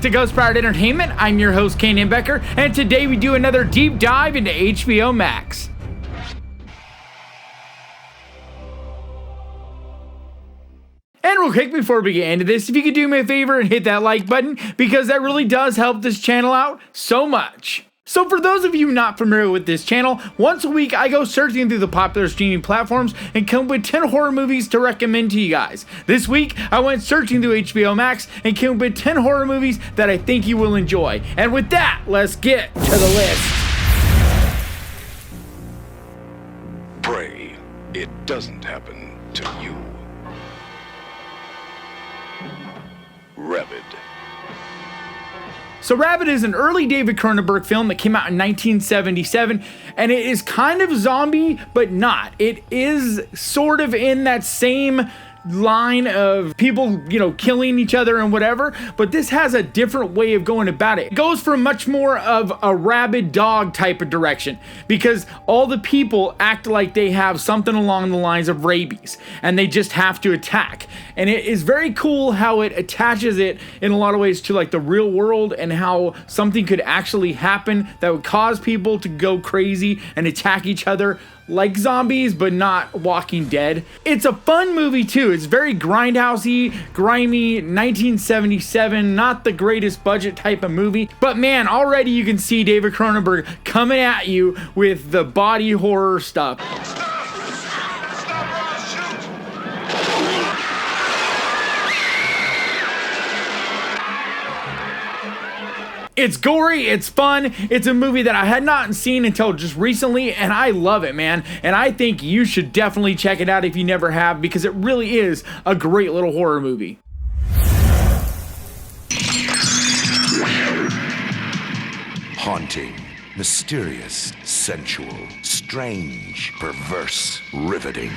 back to Ghost Powered Entertainment. I'm your host, Kanan Becker, and today we do another deep dive into HBO Max. And real quick, before we get into this, if you could do me a favor and hit that like button, because that really does help this channel out so much. So for those of you not familiar with this channel, once a week I go searching through the popular streaming platforms and come up with 10 horror movies to recommend to you guys. This week, I went searching through HBO Max and came up with 10 horror movies that I think you will enjoy. And with that, let's get to the list. Pray it doesn't happen to you. Rabid. So Rabid is an early David Cronenberg film that came out in 1977, and it is kind of zombie, but not. It is sort of in that same line of people, killing each other and whatever, but this has a different way of going about it. It goes for much more of a rabid dog type of direction, because all the people act like they have something along the lines of rabies, and they just have to attack. And it is very cool how it attaches it in a lot of ways to like the real world, and how something could actually happen that would cause people to go crazy and attack each other like zombies, but not Walking Dead. It's a fun movie too. It's very grindhousey, grimy, 1977, not the greatest budget type of movie. But man, already you can see David Cronenberg coming at you with the body horror stuff. It's gory, it's fun, it's a movie that I had not seen until just recently, and I love it, man. And I think you should definitely check it out if you never have, because it really is a great little horror movie. Haunting, mysterious, sensual, strange, perverse, riveting.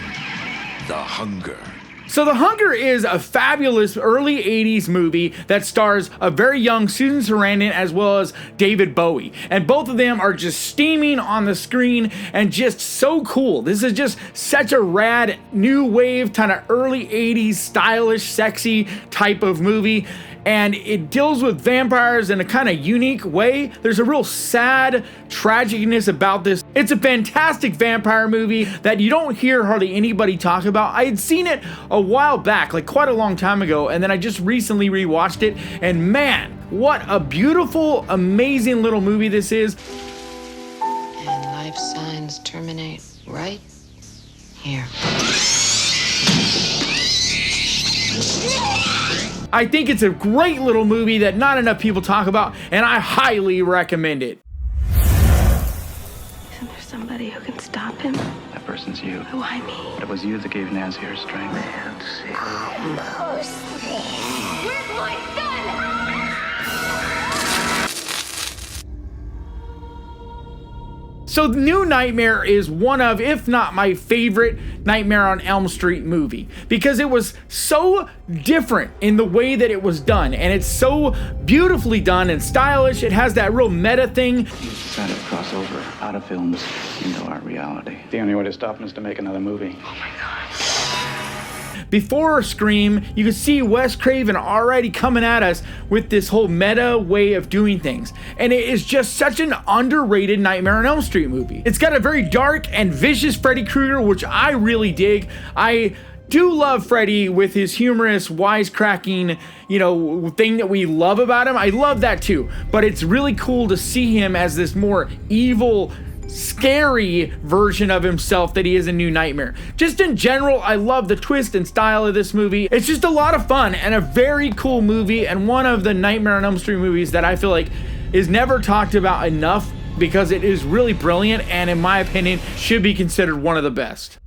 The Hunger. So The Hunger is a fabulous early 80s movie that stars a very young Susan Sarandon as well as David Bowie. And both of them are just steaming on the screen and just so cool. This is just such a rad, new wave, kind of early 80s, stylish, sexy type of movie. And it deals with vampires in a kind of unique way. There's a real sad tragicness about this. It's a fantastic vampire movie that you don't hear hardly anybody talk about. I had seen it a while back, like quite a long time ago, and then I just recently rewatched it, and man, what a beautiful, amazing little movie this is. And life signs terminate right here. I think it's a great little movie that not enough people talk about, and I highly recommend it. Isn't there somebody who can stop him? That person's you. Why me? It was you that gave Nancy her strength. Where's my son? So The New Nightmare is one of, if not my favorite, Nightmare on Elm Street movie, because it was so different in the way that it was done, and it's so beautifully done and stylish. It has that real meta thing. He's trying to cross over out of films into our reality. The only way to stop him is to make another movie. Oh my God. Before Scream, you could see Wes Craven already coming at us with this whole meta way of doing things. And it is just such an underrated Nightmare on Elm Street movie. It's got a very dark and vicious Freddy Krueger, which I really dig. I do love Freddy with his humorous, wisecracking, thing that we love about him. I love that too. But it's really cool to see him as this more evil, scary version of himself that he is in New Nightmare. Just in general, I love the twist and style of this movie. It's just a lot of fun and a very cool movie, and one of the Nightmare on Elm Street movies that I feel like is never talked about enough, because it is really brilliant and, in my opinion, should be considered one of the best.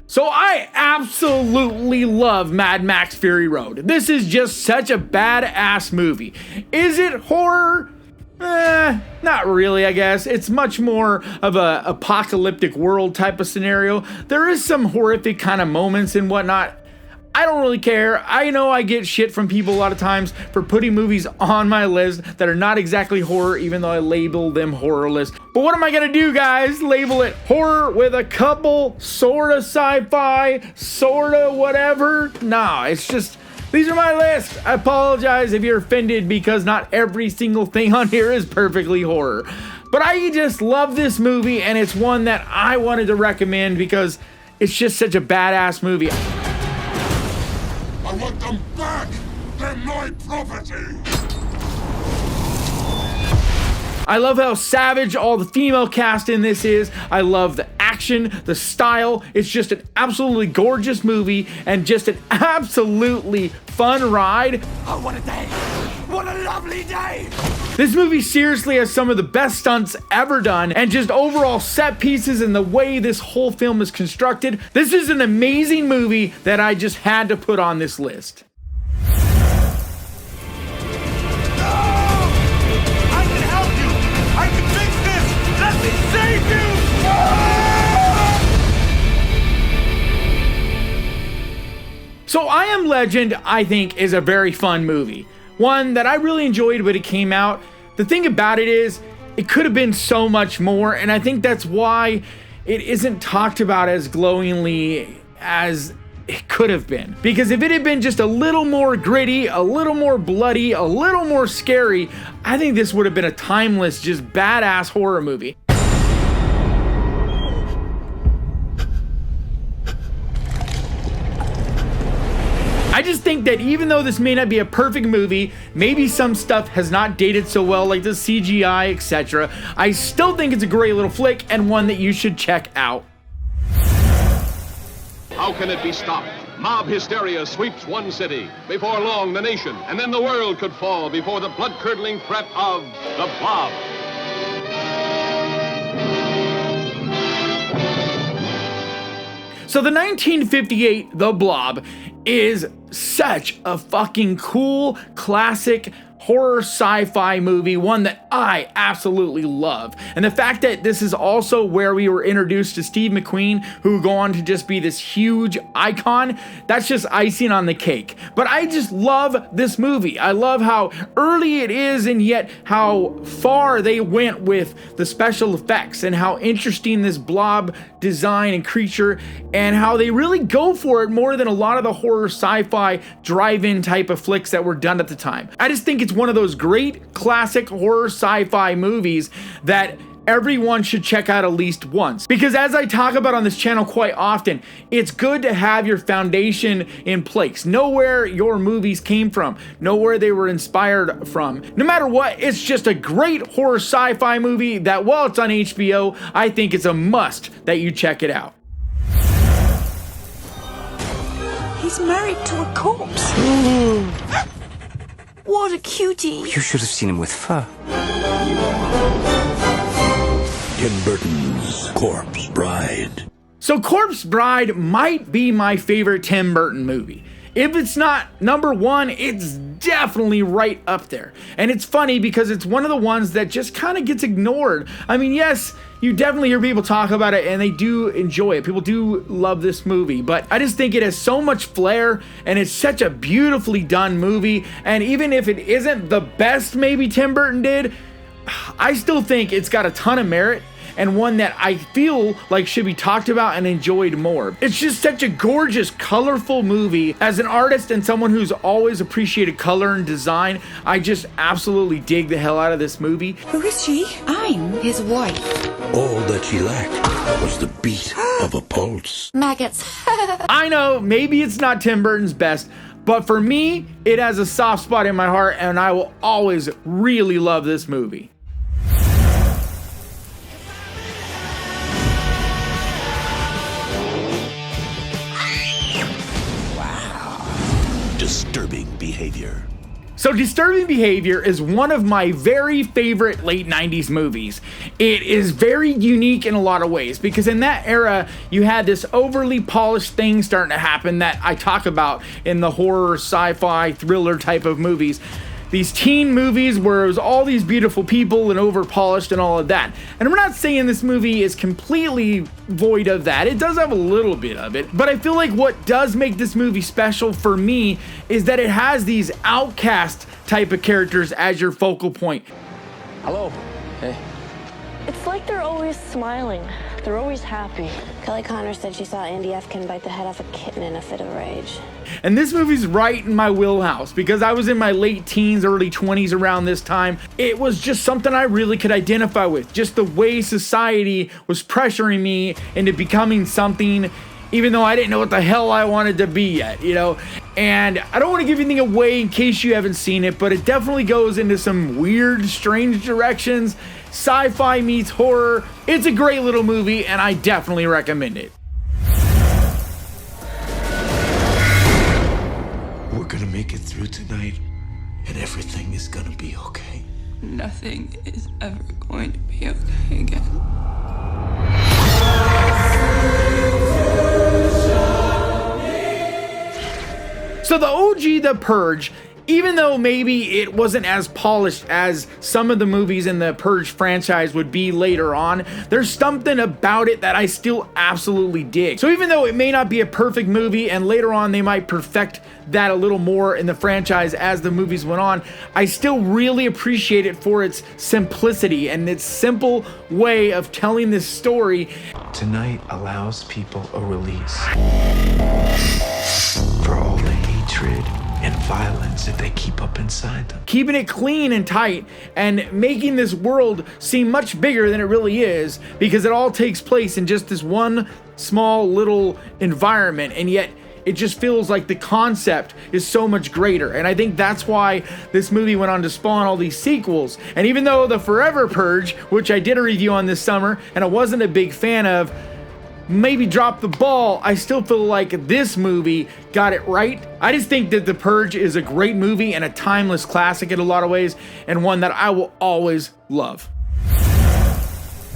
So I absolutely love Mad Max Fury Road. This is just such a badass movie. Is it horror? Not really, I guess. It's much more of a apocalyptic world type of scenario. There is some horrific kind of moments and whatnot. I don't really care. I know I get shit from people a lot of times for putting movies on my list that are not exactly horror, even though I label them horror lists. But what am I gonna do, guys? Label it horror with a couple sorta sci-fi, sorta whatever? Nah, it's just, these are my list. I apologize if you're offended because not every single thing on here is perfectly horror. But I just love this movie, and it's one that I wanted to recommend because it's just such a badass movie. I want them back! They're my property! I love how savage all the female cast in this is. I love the action, the style. It's just an absolutely gorgeous movie and just an absolutely fun ride. Oh, what a day! What a lovely day! This movie seriously has some of the best stunts ever done, and just overall set pieces and the way this whole film is constructed. This is an amazing movie that I just had to put on this list. So I Am Legend, I think, is a very fun movie. One that I really enjoyed when it came out. The thing about it is, it could have been so much more, and I think that's why it isn't talked about as glowingly as it could have been. Because if it had been just a little more gritty, a little more bloody, a little more scary, I think this would have been a timeless, just badass horror movie. I just think that even though this may not be a perfect movie, maybe some stuff has not dated so well, like the CGI, etc., I still think it's a great little flick and one that you should check out. How can it be stopped? Mob hysteria sweeps one city. Before long, the nation, and then the world could fall before the blood-curdling threat of the Blob. So the 1958 The Blob is such a fucking cool, classic horror sci-fi movie, one that I absolutely love. And the fact that this is also where we were introduced to Steve McQueen, who would go on to just be this huge icon, that's just icing on the cake. But I just love this movie. I love how early it is, and yet how far they went with the special effects, and how interesting this blob design and creature, and how they really go for it more than a lot of the horror sci-fi drive-in type of flicks that were done at the time. I just think it's one of those great classic horror sci-fi movies that everyone should check out at least once. Because as I talk about on this channel quite often, it's good to have your foundation in place. Know where your movies came from. Know where they were inspired from. No matter what, it's just a great horror sci-fi movie that, while it's on HBO, I think it's a must that you check it out. He's married to a corpse. What a cutie. You should have seen him with fur. Tim Burton's Corpse Bride. So Corpse Bride might be my favorite Tim Burton movie. If it's not number one, it's definitely right up there. And it's funny because it's one of the ones that just kind of gets ignored. I mean, yes, you definitely hear people talk about it and they do enjoy it. People do love this movie, but I just think it has so much flair and it's such a beautifully done movie. And even if it isn't the best maybe Tim Burton did, I still think it's got a ton of merit, and one that I feel like should be talked about and enjoyed more. It's just such a gorgeous, colorful movie. As an artist and someone who's always appreciated color and design, I just absolutely dig the hell out of this movie. Who is she? I'm his wife. All that she lacked was the beat of a pulse. Maggots. I know, maybe it's not Tim Burton's best, but for me, it has a soft spot in my heart, and I will always really love this movie. Disturbing behavior. So Disturbing Behavior is one of my very favorite late 90s movies. It is very unique in a lot of ways because in that era, you had this overly polished thing starting to happen that I talk about in the horror, sci-fi, thriller type of movies. these teen movies where it was all these beautiful people and over polished and all of that. And we're not saying this movie is completely void of that. It does have a little bit of it, but I feel like what does make this movie special for me is that it has these outcast type of characters as your focal point. Hello. Hey. It's like they're always smiling. They're always happy. Kelly Connor said she saw Andy Efkin bite the head off a kitten in a fit of rage. And this movie's right in my wheelhouse because I was in my late teens, early 20s around this time. It was just something I really could identify with. Just the way society was pressuring me into becoming something, even though I didn't know what the hell I wanted to be yet, you know? And I don't want to give anything away in case you haven't seen it, but it definitely goes into some weird, strange directions. Sci-fi meets horror. It's a great little movie, and I definitely recommend it. We're gonna make it through tonight, and everything is gonna be okay. Nothing is ever going to be okay again. So the OG The Purge, even though maybe it wasn't as polished as some of the movies in the Purge franchise would be later on, there's something about it that I still absolutely dig. So even though it may not be a perfect movie and later on they might perfect that a little more in the franchise as the movies went on, I still really appreciate it for its simplicity and its simple way of telling this story. Tonight allows people a release for all the hatred and violence that they keep up inside them. Keeping it clean and tight and making this world seem much bigger than it really is because it all takes place in just this one small little environment, and yet it just feels like the concept is so much greater. And I think that's why this movie went on to spawn all these sequels. And even though the Forever Purge, which I did a review on this summer and I wasn't a big fan of, maybe dropped the ball, I still feel like this movie got it right. I just think that The Purge is a great movie and a timeless classic in a lot of ways, and one that I will always love.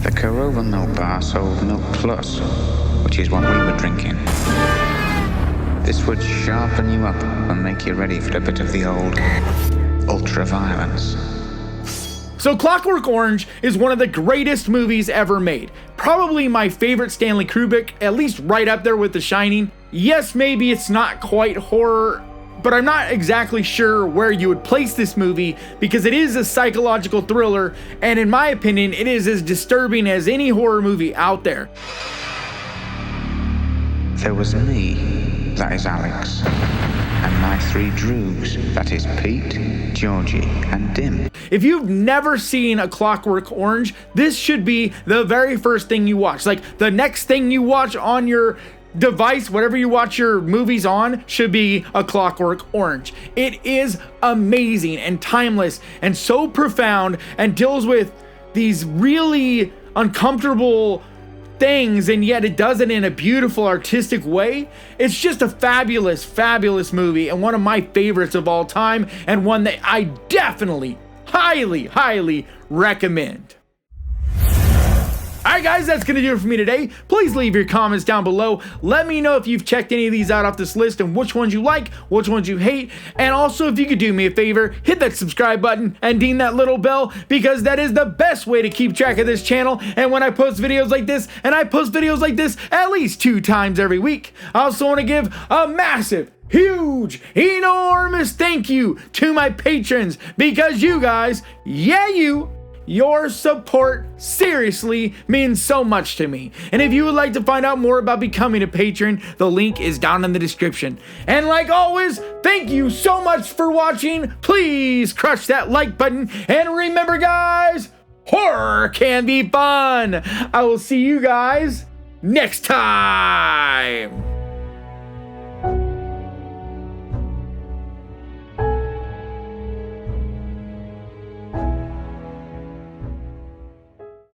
The Craven milk bar sold Milk Plus, which is what we were drinking. This would sharpen you up and make you ready for a bit of the old ultra-violence. So Clockwork Orange is one of the greatest movies ever made. Probably my favorite Stanley Kubrick, at least right up there with The Shining. Yes, maybe it's not quite horror, but I'm not exactly sure where you would place this movie because it is a psychological thriller, and in my opinion, it is as disturbing as any horror movie out there. There was me, that is Alex, and my three droogs, that is Pete, Georgie, and Dim. If you've never seen A Clockwork Orange, this should be the very first thing you watch. Like, the next thing you watch on your device, whatever you watch your movies on, should be A Clockwork Orange. It is amazing and timeless and so profound and deals with these really uncomfortable things, and yet it does it in a beautiful artistic way. It's just a fabulous, fabulous movie and one of my favorites of all time, and one that I definitely highly recommend. Alright guys, that's going to do it for me today. Please leave your comments down below. Let me know if you've checked any of these out off this list and which ones you like, which ones you hate. And also, if you could do me a favor, hit that subscribe button and ding that little bell, because that is the best way to keep track of this channel. And when I post videos like this, and I post videos like this at least 2 times every week, I also want to give a massive, huge, enormous thank you to my patrons, because you guys, your support seriously means so much to me. And if you would like to find out more about becoming a patron, the link is down in the description. And like always, thank you so much for watching. Please crush that like button. And remember guys, horror can be fun. I will see you guys next time.